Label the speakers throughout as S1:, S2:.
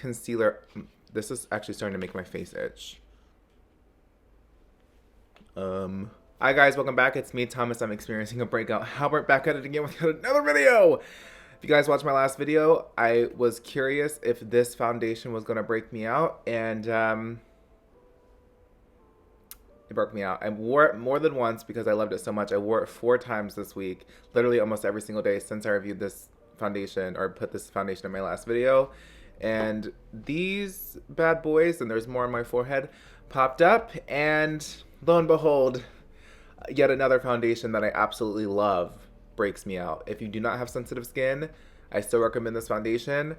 S1: concealer. This is actually starting to make my face itch. Hi guys, welcome back. It's me, Thomas. I'm experiencing a breakout. Halbert back at it again with another video. If you guys watched my last video, I was curious if this foundation was going to break me out, and it broke me out. I wore it more than once because I loved it so much. I wore it 4 times this week, literally almost every single day since I reviewed this foundation or put this foundation in my last video. And these bad boys, and there's more on my forehead, popped up, and lo and behold, yet another foundation that I absolutely love breaks me out. If you do not have sensitive skin, I still recommend this foundation,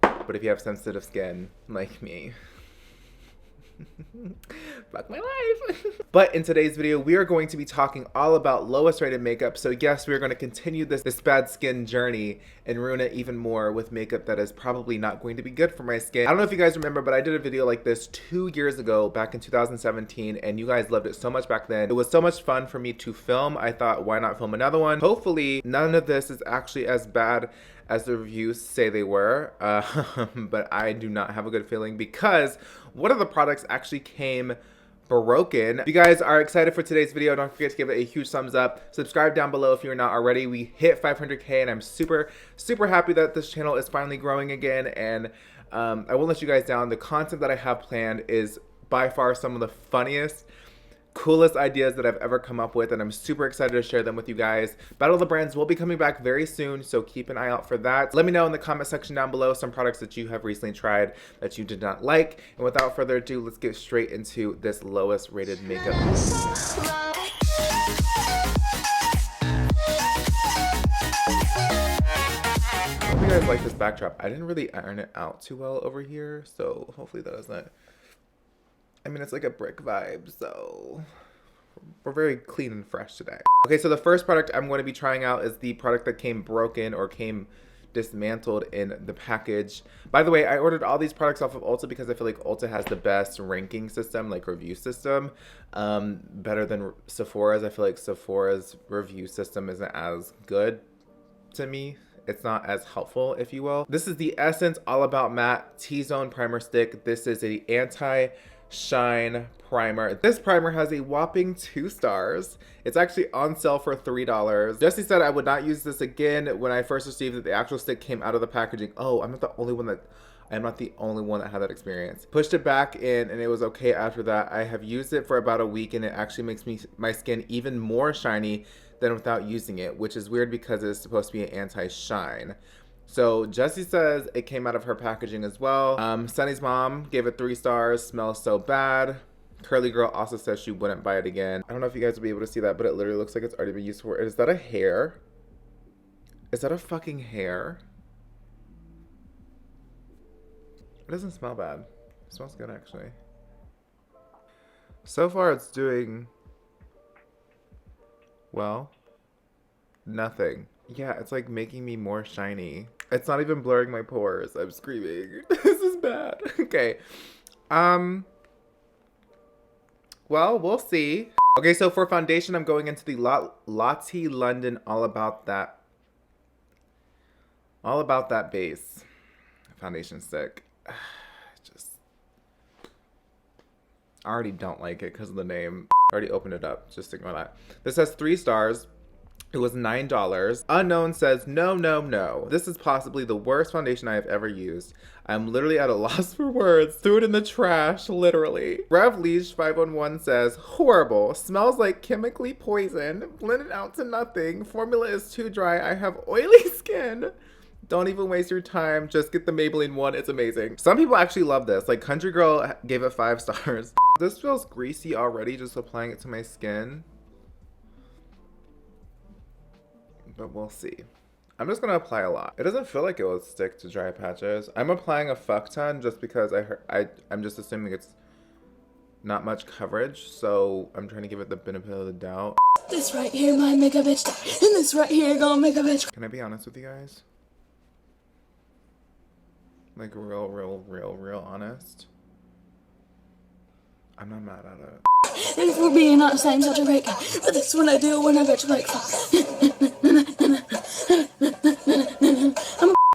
S1: but if you have sensitive skin like me, fuck my life. But in today's video, we are going to be talking all about lowest rated makeup. So yes, we are going to continue this bad skin journey and ruin it even more with makeup that is probably not going to be good for my skin. I don't know if you guys remember, but I did a video like this 2 years ago, back in 2017, and you guys loved it so much back then. It was so much fun for me to film. I thought, why not film another one? Hopefully, none of this is actually as bad as the reviews say they were, but I do not have a good feeling because one of the products actually came broken. If you guys are excited for today's video, don't forget to give it a huge thumbs up. Subscribe down below if you're not already. We hit 500K and I'm super happy that this channel is finally growing again, and I won't let you guys down. The content that I have planned is by far some of the funniest, coolest ideas that I've ever come up with, and I'm super excited to share them with you guys. Battle of the Brands will be coming back very soon, so keep an eye out for that. Let me know in the comment section down below some products that you have recently tried that you did not like. And without further ado, let's get straight into this lowest rated makeup. Hope you guys like this backdrop. I didn't really iron it out too well over here, so hopefully that doesn't, I mean, it's like a brick vibe, so we're very clean and fresh today. Okay, so the first product I'm going to be trying out is the product that came broken or came dismantled in the package. By the way, I ordered all these products off of Ulta because I feel like Ulta has the best ranking system, like review system, better than Sephora's. I feel like Sephora's review system isn't as good to me. It's not as helpful, if you will. This is the Essence All About Matte T-Zone Primer Stick. This is an anti-shine primer. This primer has a whopping 2 stars. It's actually on sale for $3. Jessie said I would not use this again when I first received it. The actual stick came out of the packaging. Oh, I'm not the only one that had that experience. Pushed it back in and it was okay after that. I have used it for about a week and it actually makes my skin even more shiny than without using it, which is weird because it's supposed to be an anti-shine. So Jessie says it came out of her packaging as well. Sunny's mom gave it 3 stars. Smells so bad. Curly Girl also says she wouldn't buy it again. I don't know if you guys will be able to see that, but it literally looks like it's already been used for. Is that a hair? Is that a fucking hair? It doesn't smell bad. It smells good actually. So far it's doing well. Nothing. Yeah, it's like making me more shiny. It's not even blurring my pores. I'm screaming. This is bad. Okay. Well, we'll see. Okay, so for foundation, I'm going into the Lottie London All About That base foundation stick. I already don't like it because of the name. I already opened it up. Just ignore that. This has 3 stars. It was $9. Unknown says, no, no, no. This is possibly the worst foundation I have ever used. I'm literally at a loss for words. Threw it in the trash, literally. Rev Leash 511 says, horrible. Smells like chemically poisoned. Blended out to nothing. Formula is too dry. I have oily skin. Don't even waste your time. Just get the Maybelline one. It's amazing. Some people actually love this. Like Country Girl gave it 5 stars. This feels greasy already just applying it to my skin. But we'll see. I'm just gonna apply a lot. It doesn't feel like it will stick to dry patches. I'm applying a fuck ton just because I'm just assuming it's not much coverage, so I'm trying to give it the benefit of the doubt.
S2: This right here might make a bitch die, and this right here gonna make a bitch.
S1: Can I be honest with you guys? Like real honest. I'm not mad at it.
S2: And for being honest, I'm such a great guy. But this is what I do when I bitch like fuck.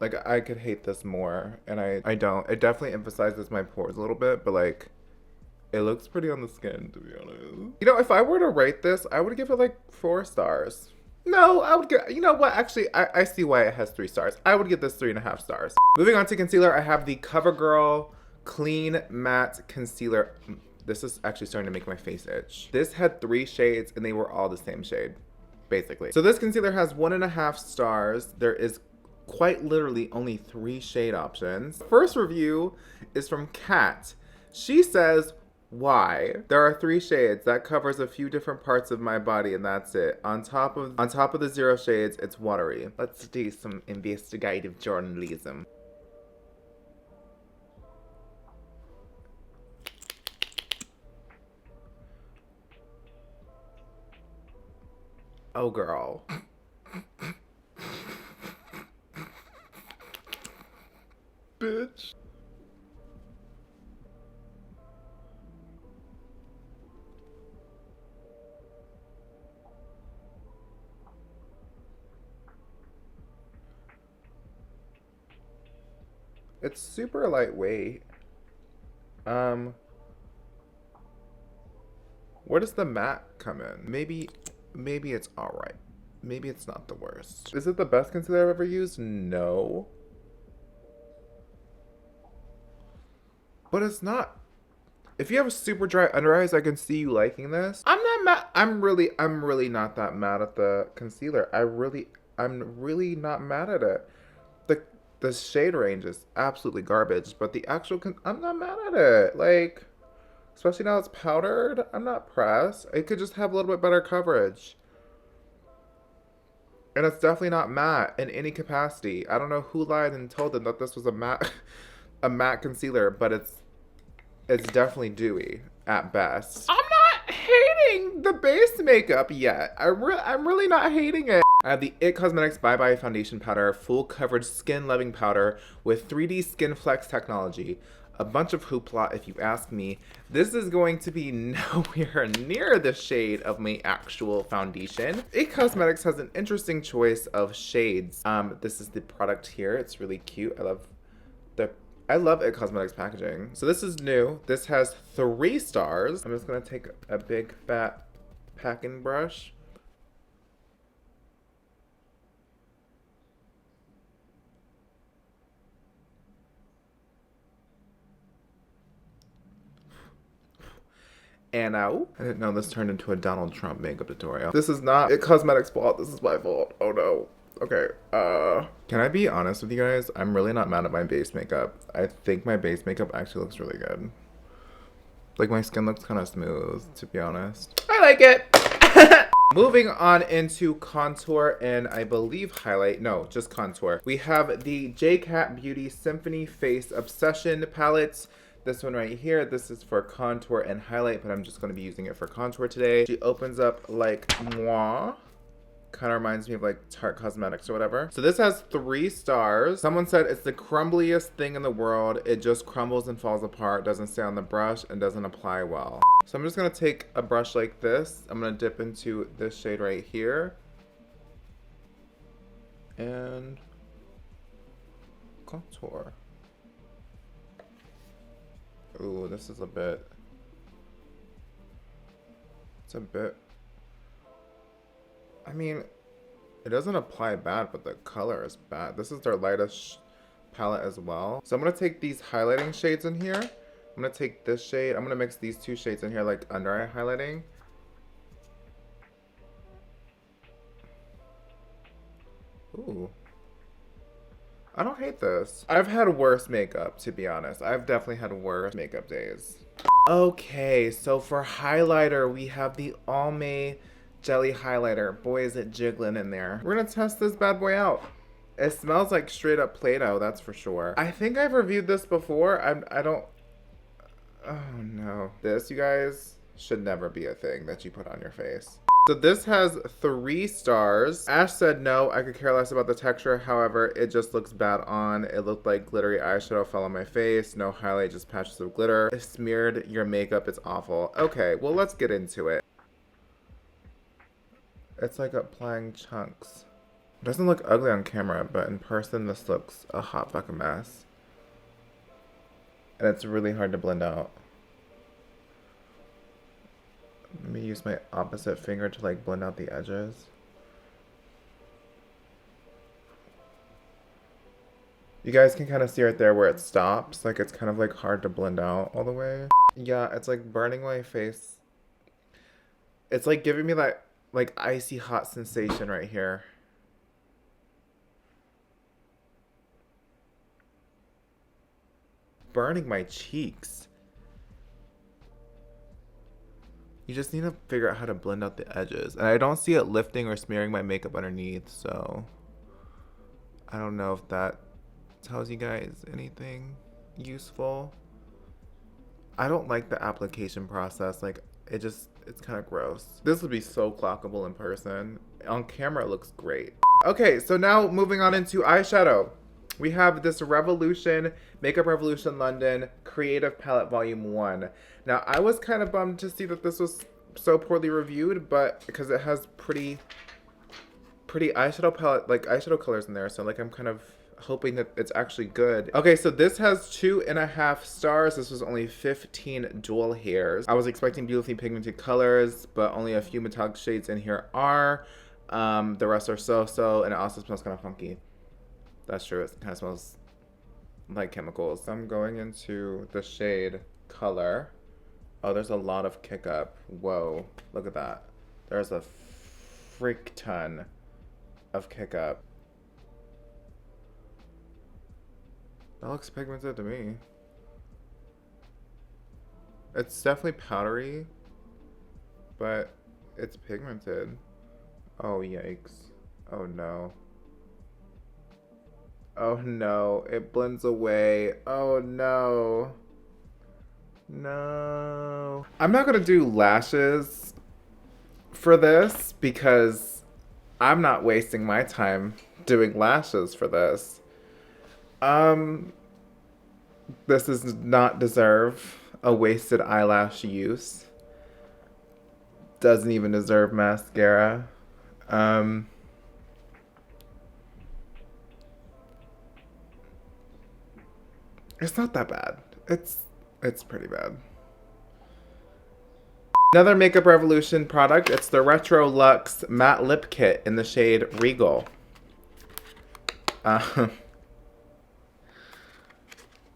S1: Like, I could hate this more, and I don't. It definitely emphasizes my pores a little bit, but like, it looks pretty on the skin, to be honest. You know, if I were to rate this, I would give it like 4 stars. No, I would get, you know what, actually, I see why it has 3 stars. I would give this 3.5 stars. Moving on to concealer, I have the Covergirl Clean Matte Concealer. This is actually starting to make my face itch. This had 3 shades, and they were all the same shade, basically. So this concealer has 1.5 stars. There is quite literally only 3 shade options. First review is from Cat. She says, why? There are 3 shades. That covers a few different parts of my body, and that's it. On top of the 0 shades, it's watery. Let's do some investigative journalism. Oh, girl. Bitch. It's super lightweight. Where does the matte come in? Maybe it's alright. Maybe it's not the worst. Is it the best concealer I've ever used? No. But it's not. If you have super dry under eyes, I can see you liking this. I'm not mad. I'm really not that mad at the concealer. I'm really not mad at it. The shade range is absolutely garbage, but the actual I'm not mad at it. Like, especially now it's powdered, I'm not pressed. It could just have a little bit better coverage. And it's definitely not matte in any capacity. I don't know who lied and told them that this was a matte a matte concealer, but it's definitely dewy at best. I'm not hating the base makeup yet. I'm really not hating it. I have the IT Cosmetics Bye Bye Foundation Powder, full coverage skin loving powder with 3D Skin Flex technology. A bunch of hoopla if you ask me. This is going to be nowhere near the shade of my actual foundation. IT Cosmetics has an interesting choice of shades. This is the product here. It's really cute. I love IT Cosmetics packaging. So this is new. This has 3 stars. I'm just gonna take a big fat packing brush. And I didn't know this turned into a Donald Trump makeup tutorial. This is not IT Cosmetics' fault. This is my fault. Oh no. Okay, can I be honest with you guys? I'm really not mad at my base makeup. I think my base makeup actually looks really good. Like, my skin looks kind of smooth, to be honest. I like it. Moving on into contour and I believe highlight. No, just contour. We have the J.Cat Beauty Symphony Face Obsession palette. This one right here, this is for contour and highlight, but I'm just going to be using it for contour today. She opens up like moi. Kind of reminds me of like Tarte Cosmetics or whatever. So this has 3 stars. Someone said it's the crumbliest thing in the world. It just crumbles and falls apart, doesn't stay on the brush, and doesn't apply well. So I'm just gonna take a brush like this. I'm gonna dip into this shade right here. And contour. Ooh, this is a bit. It's a bit. I mean, it doesn't apply bad, but the color is bad. This is their lightest palette as well. So I'm going to take these highlighting shades in here. I'm going to take this shade. I'm going to mix these 2 shades in here like under eye highlighting. Ooh. I don't hate this. I've had worse makeup, to be honest. I've definitely had worse makeup days. Okay, so for highlighter, we have the Almay Jelly Highlighter. Boy, is it jiggling in there. We're gonna test this bad boy out. It smells like straight up Play-Doh, that's for sure. I think I've reviewed this before. I don't... Oh no. This, you guys, should never be a thing that you put on your face. So this has 3 stars. Ash said no, I could care less about the texture. However, it just looks bad on. It looked like glittery eyeshadow fell on my face. No highlight, just patches of glitter. It smeared your makeup. It's awful. Okay, well, let's get into it. It's like applying chunks. It doesn't look ugly on camera, but in person this looks a hot fucking mess. And it's really hard to blend out. Let me use my opposite finger to like blend out the edges. You guys can kind of see right there where it stops. Like it's kind of like hard to blend out all the way. Yeah, it's like burning my face. It's like giving me that like icy hot sensation right here. Burning my cheeks. You just need to figure out how to blend out the edges. And I don't see it lifting or smearing my makeup underneath, so I don't know if that tells you guys anything useful. I don't like the application process. Like it's kind of gross. This would be so clockable in person. On camera it looks great. Okay, so now moving on into eyeshadow. We have this Revolution, Makeup Revolution London Creative Palette Volume 1. Now, I was kind of bummed to see that this was so poorly reviewed, but because it has pretty eyeshadow palette, like eyeshadow colors in there, so like I'm kind of hoping that it's actually good. Okay, so this has 2.5 stars. This was only 15 dual hairs. I was expecting beautifully pigmented colors, but only a few metallic shades in here are. The rest are so-so, and it also smells kind of funky. That's true, it kind of smells like chemicals. I'm going into the shade Color. Oh, there's a lot of kick up. Whoa, look at that. There's a freak ton of kick up. That looks pigmented to me. It's definitely powdery, but it's pigmented. Oh, yikes. Oh no. Oh no, it blends away. Oh no. No. I'm not gonna do lashes for this because I'm not wasting my time doing lashes for this. This does not deserve a wasted eyelash use. Doesn't even deserve mascara. It's not that bad. It's pretty bad. Another Makeup Revolution product. It's the Retro Luxe Matte Lip Kit in the shade Regal. Oh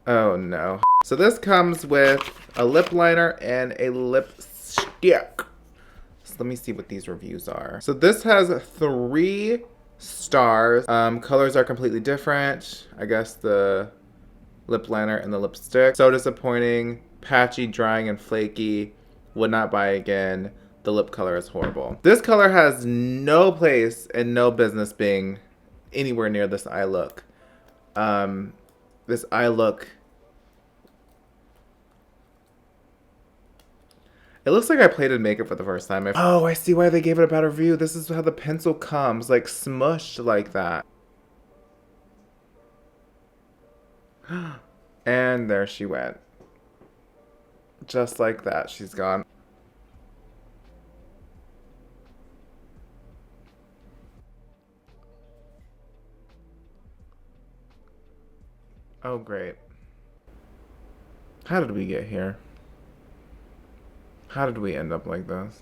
S1: no. So this comes with a lip liner and a lipstick. So let me see what these reviews are. So this has 3 stars. Colors are completely different. I guess the lip liner and the lipstick. So disappointing, patchy, drying, and flaky. Would not buy again. The lip color is horrible. This color has no place and no business being anywhere near this eye look. This eye look, it looks like I played in makeup for the first time. Oh, I see why they gave it a bad review. This is how the pencil comes, like smushed like that. And there she went. Just like that, she's gone. Oh, great. How did we get here? How did we end up like this?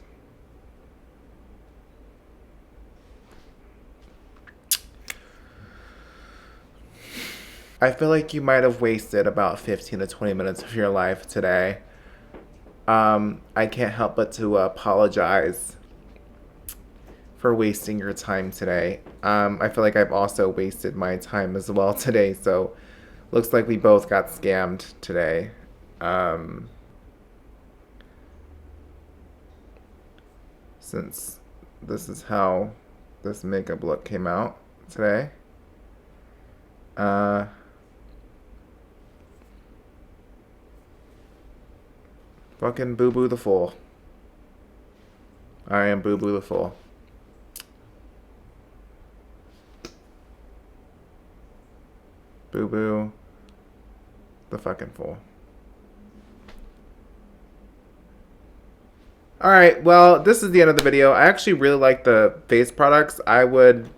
S1: I feel like you might have wasted about 15 to 20 minutes of your life today. I can't help but to apologize for wasting your time today. I feel like I've also wasted my time as well today, so looks like we both got scammed today. Since this is how this makeup look came out today. Fucking Boo Boo the Fool. I am Boo Boo the Fool. Boo Boo the fucking fool. Alright, well, this is the end of the video. I actually really like the face products. I would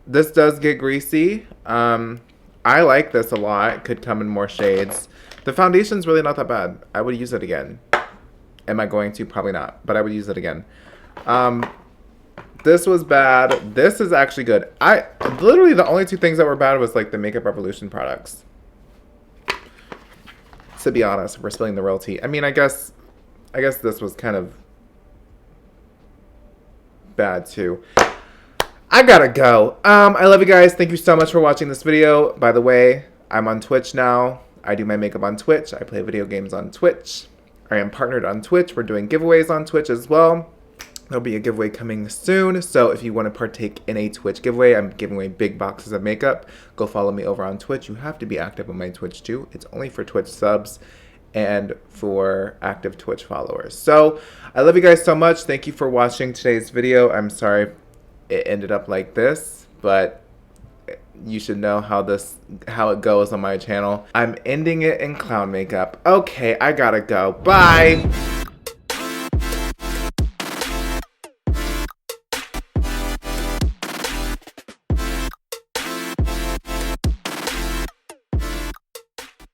S1: This does get greasy. I like this a lot. It could come in more shades. The foundation's really not that bad. I would use it again. Am I going to? Probably not, but I would use it again. This was bad. This is actually good. Literally the only two things that were bad was like the Makeup Revolution products. To be honest, we're spilling the real tea. I mean, I guess this was kind of bad too. I gotta go. I love you guys. Thank you so much for watching this video. By the way, I'm on Twitch now. I do my makeup on Twitch. I play video games on Twitch. I am partnered on Twitch. We're doing giveaways on Twitch as well. There'll be a giveaway coming soon. So if you want to partake in a Twitch giveaway, I'm giving away big boxes of makeup. Go follow me over on Twitch. You have to be active on my Twitch too. It's only for Twitch subs and for active Twitch followers. So I love you guys so much. Thank you for watching today's video. I'm sorry it ended up like this, but you should know how it goes on my channel. I'm ending it in clown makeup. Okay, I gotta go. Bye.